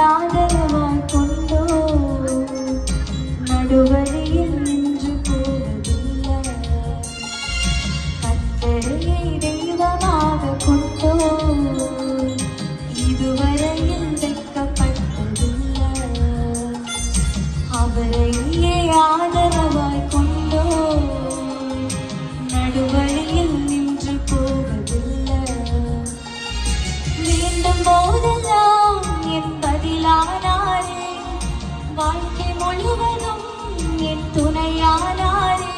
ஆதரவாய் கொண்டோ நடுவழியில் நின்று போவதில்லை. கர்த்தரையை தெய்வமாக கொண்டோ இதுவரையில் வெட்கப்பட்டதில்லை. அவரையே ஆதரவாய் கொண்டோ நடுவழியில் நின்று போவதில்லை. வேண்டும் போதெல்லாம் என் பதிலானாரே, வாழ்க்கை முழுவதும் என் துணையானாரே.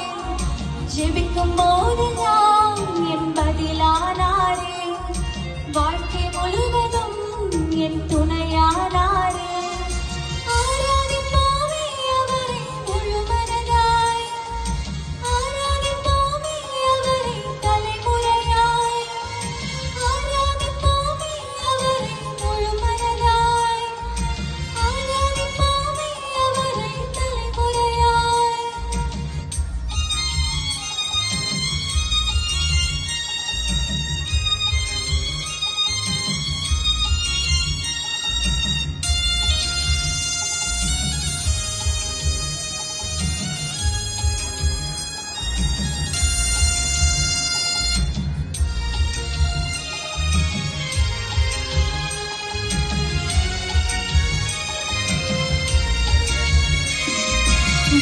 ஜெபிக்கும் போதெல்லாம் என் பதிலானாரே, வாழ்க்கை முழுவதும் என் துணையானாரே. ஆராதிப்போமே அவரை முழுமனதாய், ஆராதிப்போமே அவரை தலைமுறையாய், ஆராதிப்போமே அவரை முழுமனதாய், ஆராதிப்போமே அவரை தலைமுறையாய்.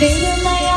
வெறுமையா